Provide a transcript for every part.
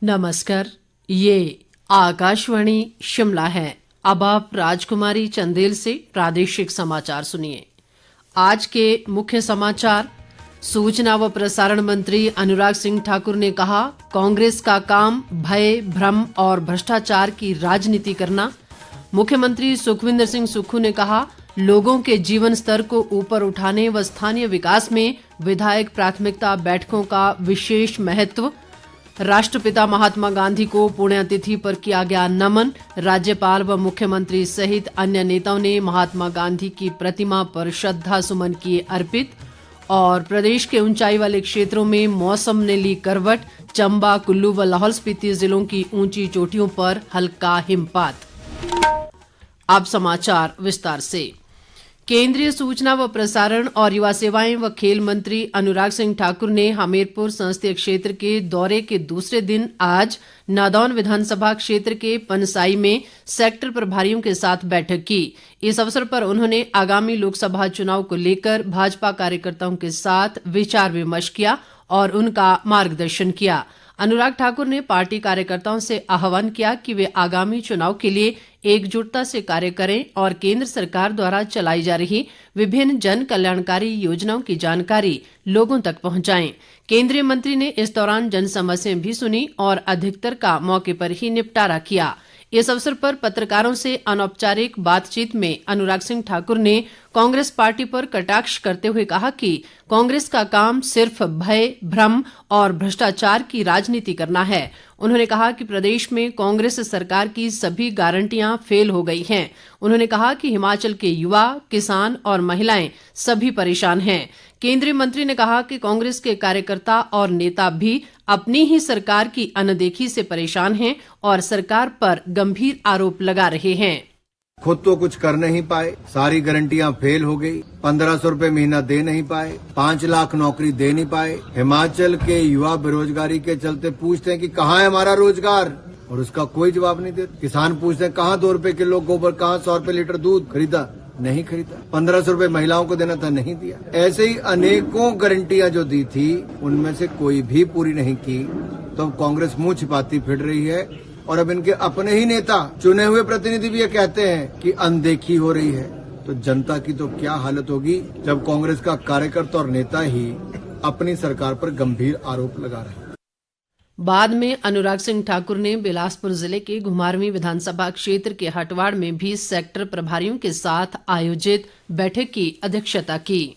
नमस्कार, ये आकाशवाणी शिमला है। अब आप राजकुमारी चंदेल से प्रादेशिक समाचार सुनिए। आज के मुख्य समाचार। सूचना व प्रसारण मंत्री अनुराग सिंह ठाकुर ने कहा, कांग्रेस का काम भय, भ्रम और भ्रष्टाचार की राजनीति करना। मुख्यमंत्री सुखविंदर सिंह सुक्खू ने कहा, लोगों के जीवन स्तर को ऊपर उठाने व स्थानीय विकास में विधायक प्राथमिकता बैठकों का विशेष महत्व। राष्ट्रपिता महात्मा गांधी को पुण्यतिथि पर किया गया नमन। राज्यपाल व मुख्यमंत्री सहित अन्य नेताओं ने महात्मा गांधी की प्रतिमा पर श्रद्धा सुमन किए अर्पित। और प्रदेश के ऊंचाई वाले क्षेत्रों में मौसम ने ली करवट। चंबा, कुल्लू व लाहौल स्पीति जिलों की ऊंची चोटियों पर हल्का हिमपात। अब समाचार विस्तार से। केंद्रीय सूचना व प्रसारण और युवा सेवाएं व खेल मंत्री अनुराग सिंह ठाकुर ने हमीरपुर संसदीय क्षेत्र के दौरे के दूसरे दिन आज नादौन विधानसभा क्षेत्र के पनसाई में सेक्टर प्रभारियों के साथ बैठक की। इस अवसर पर उन्होंने आगामी लोकसभा चुनाव को लेकर भाजपा कार्यकर्ताओं के साथ विचार विमर्श किया और उनका मार्गदर्शन किया। अनुराग ठाकुर ने पार्टी कार्यकर्ताओं से आह्वान किया कि वे आगामी चुनाव के लिए एकजुटता से कार्य करें और केंद्र सरकार द्वारा चलाई जा रही विभिन्न जन कल्याणकारी योजनाओं की जानकारी लोगों तक पहुंचाएं। केंद्रीय मंत्री ने इस दौरान जन समस्याएं भी सुनी और अधिकतर का मौके पर ही निपटारा किया। इस अवसर पर पत्रकारों से अनौपचारिक बातचीत में अनुराग सिंह ठाकुर ने कांग्रेस पार्टी पर कटाक्ष करते हुए कहा कि कांग्रेस का काम सिर्फ भय, भ्रम और भ्रष्टाचार की राजनीति करना है। उन्होंने कहा कि प्रदेश में कांग्रेस सरकार की सभी गारंटियां फेल हो गई हैं। उन्होंने कहा कि हिमाचल के युवा, किसान और महिलाएं सभी परेशान हैं। केंद्रीय मंत्री ने कहा कि कांग्रेस के कार्यकर्ता और नेता भी अपनी ही सरकार की अनदेखी से परेशान हैं और सरकार पर गंभीर आरोप लगा रहे हैं। खुद तो कुछ कर नहीं पाए, सारी गारंटियां फेल हो गई, 1500 रुपए महीना दे नहीं पाए, 5 लाख नौकरी दे नहीं पाए। हिमाचल के युवा बेरोजगारी के चलते पूछते हैं कि कहाँ है हमारा रोजगार, और उसका कोई जवाब नहीं देते। किसान पूछते हैं कहाँ 2 रुपए किलो गोबर, कहाँ 100 रुपए लीटर दूध खरीदा, नहीं खरीदा। 1500 रुपए महिलाओं को देना था, नहीं दिया। ऐसे ही अनेकों गारंटियां जो दी थी उनमें से कोई भी पूरी नहीं की। तो कांग्रेस मुंह छिपाती फिर रही है और अब इनके अपने ही नेता, चुने हुए प्रतिनिधि भी ये कहते हैं कि अनदेखी हो रही है। तो जनता की तो क्या हालत होगी जब कांग्रेस का कार्यकर्ता और नेता ही अपनी सरकार पर गंभीर आरोप लगा रहे हैं। बाद में अनुराग सिंह ठाकुर ने बिलासपुर जिले के घुमारवीं विधानसभा क्षेत्र के हटवाड़ में भी सेक्टर प्रभारियों के साथ आयोजित बैठक की अध्यक्षता की।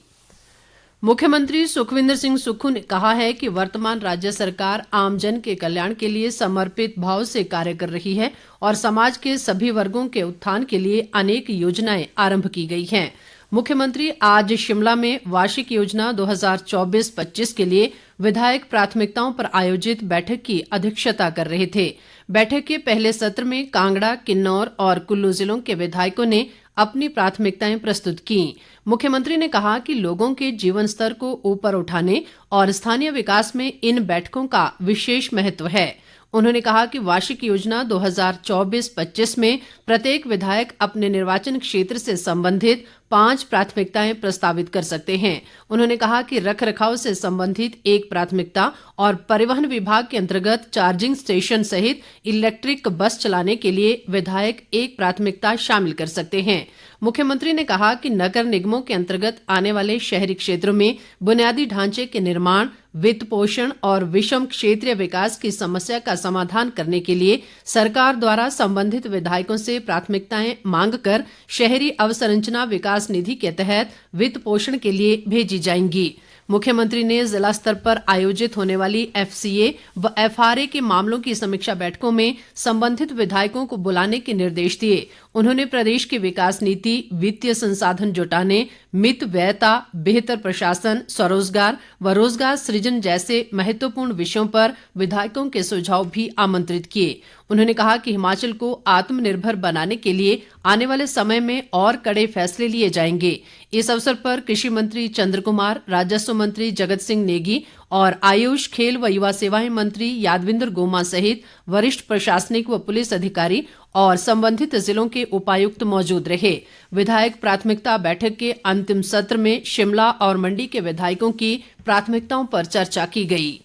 मुख्यमंत्री सुखविंदर सिंह सुक्खू ने कहा है कि वर्तमान राज्य सरकार आमजन के कल्याण के लिए समर्पित भाव से कार्य कर रही है और समाज के सभी वर्गों के उत्थान के लिए अनेक योजनाएं आरंभ की गई हैं। मुख्यमंत्री आज शिमला में वार्षिक योजना 2024-25 के लिए विधायक प्राथमिकताओं पर आयोजित बैठक की अध्यक्षता कर रहे थे। बैठक के पहले सत्र में कांगड़ा, किन्नौर और कुल्लू जिलों के विधायकों ने अपनी प्राथमिकताएं प्रस्तुत की। मुख्यमंत्री ने कहा कि लोगों के जीवन स्तर को ऊपर उठाने और स्थानीय विकास में इन बैठकों का विशेष महत्व है। उन्होंने कहा कि वार्षिक योजना 2024-25 में प्रत्येक विधायक अपने निर्वाचन क्षेत्र से संबंधित 5 प्राथमिकताएं प्रस्तावित कर सकते हैं। उन्होंने कहा कि रखरखाव से संबंधित 1 प्राथमिकता और परिवहन विभाग के अंतर्गत चार्जिंग स्टेशन सहित इलेक्ट्रिक बस चलाने के लिए विधायक 1 प्राथमिकता शामिल कर सकते हैं। मुख्यमंत्री ने कहा कि नगर निगमों के अंतर्गत आने वाले शहरी क्षेत्रों में बुनियादी ढांचे के निर्माण, वित्त पोषण और विषम क्षेत्रीय विकास की समस्या का समाधान करने के लिए सरकार द्वारा संबंधित विधायकों से प्राथमिकताएं मांगकर शहरी अवसंरचना विकास निधि के तहत वित्त पोषण के लिए भेजी जाएंगी। मुख्यमंत्री ने जिला स्तर पर आयोजित होने वाली एफसीए व एफआरए के मामलों की समीक्षा बैठकों में संबंधित विधायकों को बुलाने के निर्देश दिए। उन्होंने प्रदेश की विकास नीति, वित्तीय संसाधन जुटाने, मित व्ययता, बेहतर प्रशासन, स्वरोजगार व रोजगार सृजन जैसे महत्वपूर्ण विषयों पर विधायकों के सुझाव भी आमंत्रित किए। उन्होंने कहा कि हिमाचल को आत्मनिर्भर बनाने के लिए आने वाले समय में और कड़े फैसले लिए जाएंगे। इस अवसर पर कृषि मंत्री चंद्र कुमार, राजस्व मंत्री जगत सिंह नेगी और आयुष, खेल व युवा सेवाएं मंत्री यादविंद्र गोमा सहित वरिष्ठ प्रशासनिक व पुलिस अधिकारी और संबंधित जिलों के उपायुक्त मौजूद रहे। विधायक प्राथमिकता बैठक के अंतिम सत्र में शिमला और मंडी के विधायकों की प्राथमिकताओं पर चर्चा की गई।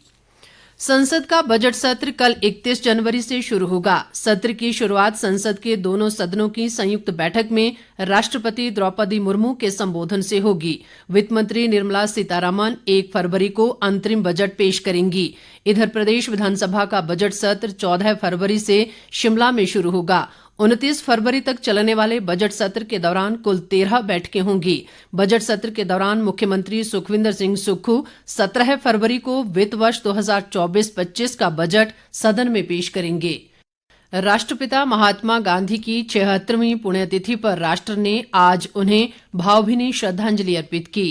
संसद का बजट सत्र कल 31 जनवरी से शुरू होगा। सत्र की शुरुआत संसद के दोनों सदनों की संयुक्त बैठक में राष्ट्रपति द्रौपदी मुर्मू के संबोधन से होगी। वित्त मंत्री निर्मला सीतारमण 1 फरवरी को अंतरिम बजट पेश करेंगी। इधर प्रदेश विधानसभा का बजट सत्र 14 फरवरी से शिमला में शुरू होगा। 29 फरवरी तक चलने वाले बजट सत्र के दौरान कुल 13 बैठकें होंगी। बजट सत्र के दौरान मुख्यमंत्री सुखविंदर सिंह सुक्खू 17 फरवरी को वित्त वर्ष 2024-25 का बजट सदन में पेश करेंगे। राष्ट्रपिता महात्मा गांधी की 76वीं पुण्यतिथि पर राष्ट्र ने आज उन्हें भावभीनी श्रद्धांजलि अर्पित की।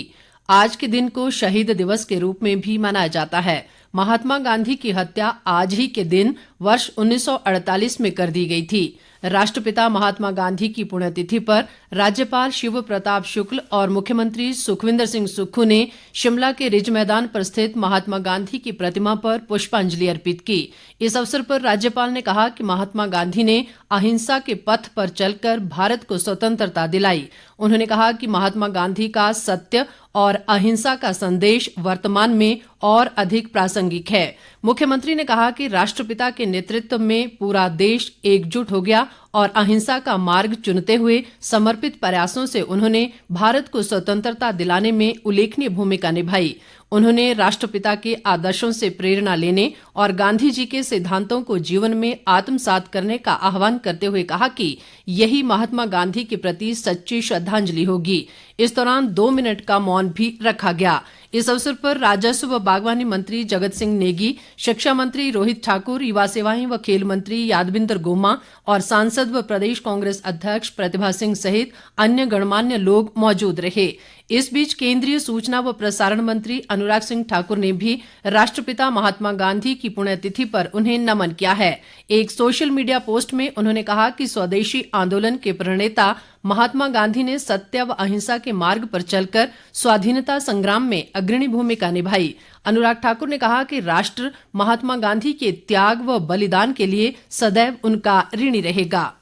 आज के दिन को शहीद दिवस के रूप में भी मनाया जाता है। महात्मा गांधी की हत्या आज ही के दिन वर्ष 1948 में कर दी गई थी। राष्ट्रपिता महात्मा गांधी की पुण्यतिथि पर राज्यपाल शिव प्रताप शुक्ल और मुख्यमंत्री सुखविंदर सिंह सुक्खू ने शिमला के रिज मैदान पर स्थित महात्मा गांधी की प्रतिमा पर पुष्पांजलि अर्पित की। इस अवसर पर राज्यपाल ने कहा कि महात्मा गांधी ने अहिंसा के पथ पर चलकर भारत को स्वतंत्रता दिलाई। उन्होंने कहा कि महात्मा गांधी का सत्य और अहिंसा का संदेश वर्तमान में और अधिक प्रासंगिक है। मुख्यमंत्री ने कहा कि राष्ट्रपिता के नेतृत्व में पूरा देश एकजुट हो गया और अहिंसा का मार्ग चुनते हुए समर्पित प्रयासों से उन्होंने भारत को स्वतंत्रता दिलाने में उल्लेखनीय भूमिका निभाई। उन्होंने राष्ट्रपिता के आदर्शों से प्रेरणा लेने और गांधी जी के सिद्धांतों को जीवन में आत्मसात करने का आह्वान करते हुए कहा कि यही महात्मा गांधी के प्रति सच्ची श्रद्धांजलि होगी। इस दौरान 2 मिनट का मौन भी रखा गया। इस अवसर पर राजस्व व बागवानी मंत्री जगत सिंह नेगी, शिक्षा मंत्री रोहित ठाकुर, युवा सेवाएं व खेल मंत्री यादविंदर गोमा और सांसद व प्रदेश कांग्रेस अध्यक्ष प्रतिभा सिंह सहित अन्य गणमान्य लोग मौजूद रहे। इस बीच केंद्रीय सूचना व प्रसारण मंत्री अनुराग सिंह ठाकुर ने भी राष्ट्रपिता महात्मा गांधी की पुण्यतिथि पर उन्हें नमन किया है। एक सोशल मीडिया पोस्ट में उन्होंने कहा कि स्वदेशी आंदोलन के प्रणेता महात्मा गांधी ने सत्य व अहिंसा के मार्ग पर चलकर स्वाधीनता संग्राम में अग्रणी भूमिका निभाई। अनुराग ठाकुर ने कहा कि राष्ट्र महात्मा गांधी के त्याग व बलिदान के लिए सदैव उनका ऋणी रहेगा।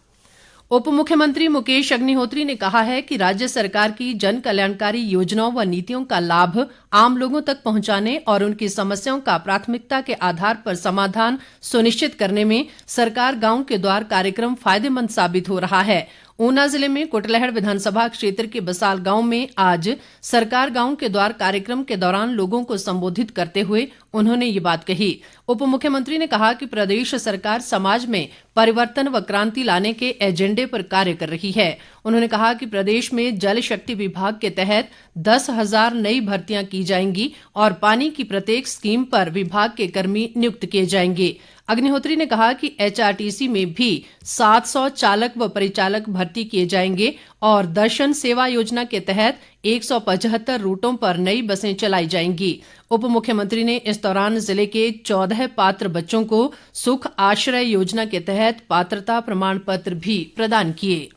उप मुख्यमंत्री मुकेश अग्निहोत्री ने कहा है कि राज्य सरकार की जन कल्याणकारी योजनाओं व नीतियों का लाभ आम लोगों तक पहुंचाने और उनकी समस्याओं का प्राथमिकता के आधार पर समाधान सुनिश्चित करने में सरकार गांव के द्वार कार्यक्रम फायदेमंद साबित हो रहा है। ऊना जिले में कुटलैहड़ विधानसभा क्षेत्र के बसाल गांव में आज सरकार गांव के द्वार कार्यक्रम के दौरान लोगों को संबोधित करते हुए उन्होंने ये बात कही। उप मुख्यमंत्री ने कहा कि प्रदेश सरकार समाज में परिवर्तन व क्रांति लाने के एजेंडे पर कार्य कर रही है। उन्होंने कहा कि प्रदेश में जल शक्ति विभाग के तहत 10,000 नई भर्तियां की जाएंगी और पानी की प्रत्येक स्कीम पर विभाग के कर्मी नियुक्त किए जाएंगे। अग्निहोत्री ने कहा कि एचआरटीसी में भी 700 चालक व परिचालक भर्ती किए जाएंगे और दर्शन सेवा योजना के तहत 175 रूटों पर नई बसें चलाई जाएंगी। उप मुख्यमंत्री ने इस दौरान जिले के 14 पात्र बच्चों को सुख आश्रय योजना के तहत पात्रता प्रमाण पत्र भी प्रदान किए।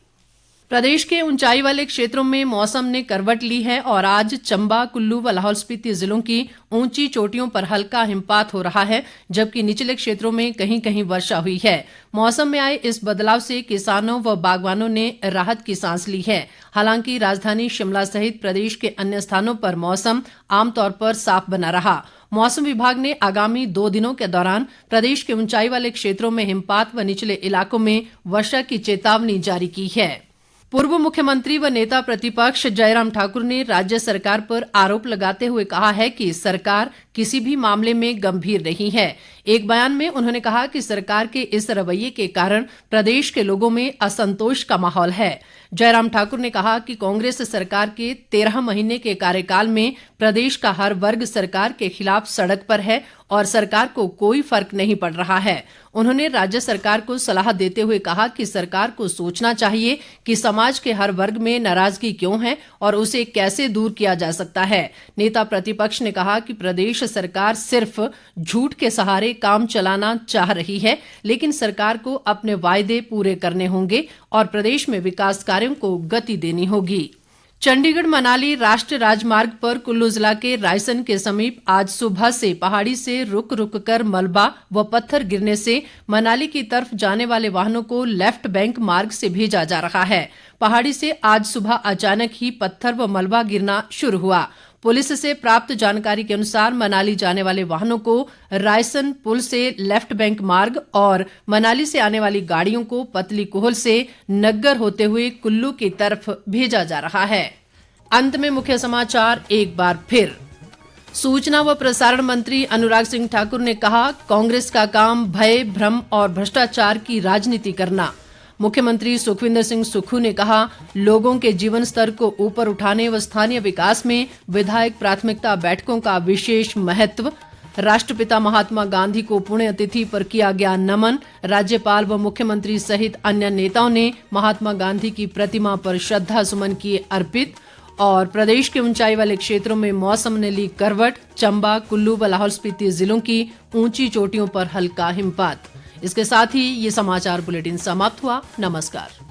प्रदेश के ऊंचाई वाले क्षेत्रों में मौसम ने करवट ली है और आज चंबा, कुल्लू व लाहौल स्पीति जिलों की ऊंची चोटियों पर हल्का हिमपात हो रहा है, जबकि निचले क्षेत्रों में कहीं कहीं वर्षा हुई है। मौसम में आए इस बदलाव से किसानों व बागवानों ने राहत की सांस ली है। हालांकि राजधानी शिमला सहित प्रदेश के अन्य स्थानों पर मौसम आमतौर पर साफ बना रहा। मौसम विभाग ने आगामी 2 दिनों के दौरान प्रदेश के ऊंचाई वाले क्षेत्रों में हिमपात व निचले इलाकों में वर्षा की चेतावनी जारी की है। पूर्व मुख्यमंत्री व नेता प्रतिपक्ष जयराम ठाकुर ने राज्य सरकार पर आरोप लगाते हुए कहा है कि सरकार किसी भी मामले में गंभीर नहीं है। एक बयान में उन्होंने कहा कि सरकार के इस रवैये के कारण प्रदेश के लोगों में असंतोष का माहौल है। जयराम ठाकुर ने कहा कि कांग्रेस सरकार के 13 महीने के कार्यकाल में प्रदेश का हर वर्ग सरकार के खिलाफ सड़क पर है और सरकार को कोई फर्क नहीं पड़ रहा है। उन्होंने राज्य सरकार को सलाह देते हुए कहा कि सरकार को सोचना चाहिए कि समाज के हर वर्ग में नाराजगी क्यों है और उसे कैसे दूर किया जा सकता है। नेता प्रतिपक्ष ने कहा कि प्रदेश सरकार सिर्फ झूठ के सहारे काम चलाना चाह रही है, लेकिन सरकार को अपने वायदे पूरे करने होंगे और प्रदेश में विकास कार्यों को गति देनी होगी। चंडीगढ़ मनाली राष्ट्रीय राजमार्ग पर कुल्लू जिला के रायसन के समीप आज सुबह से पहाड़ी से रुक रुक कर मलबा व पत्थर गिरने से मनाली की तरफ जाने वाले वाहनों को लेफ्ट बैंक मार्ग से भेजा जा रहा है। पहाड़ी से आज सुबह अचानक ही पत्थर व मलबा गिरना शुरू हुआ। पुलिस से प्राप्त जानकारी के अनुसार मनाली जाने वाले वाहनों को रायसन पुल से लेफ्ट बैंक मार्ग और मनाली से आने वाली गाड़ियों को पतली कोहल से नग्गर होते हुए कुल्लू की तरफ भेजा जा रहा है। अंत में मुख्य समाचार एक बार फिर। सूचना व प्रसारण मंत्री अनुराग सिंह ठाकुर ने कहा, कांग्रेस का काम भय, भ्रम और भ्रष्टाचार की राजनीति करना। मुख्यमंत्री सुखविंदर सिंह सुक्खू ने कहा, लोगों के जीवन स्तर को ऊपर उठाने व स्थानीय विकास में विधायक प्राथमिकता बैठकों का विशेष महत्व। राष्ट्रपिता महात्मा गांधी को पुण्यतिथि पर किया गया नमन। राज्यपाल व मुख्यमंत्री सहित अन्य नेताओं ने महात्मा गांधी की प्रतिमा पर श्रद्धा सुमन किए अर्पित। और प्रदेश के ऊंचाई वाले क्षेत्रों में मौसम ने ली करवट। चंबा, कुल्लू व लाहौल स्पीति जिलों की ऊंची चोटियों पर हल्का हिमपात। इसके साथ ही ये समाचार बुलेटिन समाप्त हुआ। नमस्कार।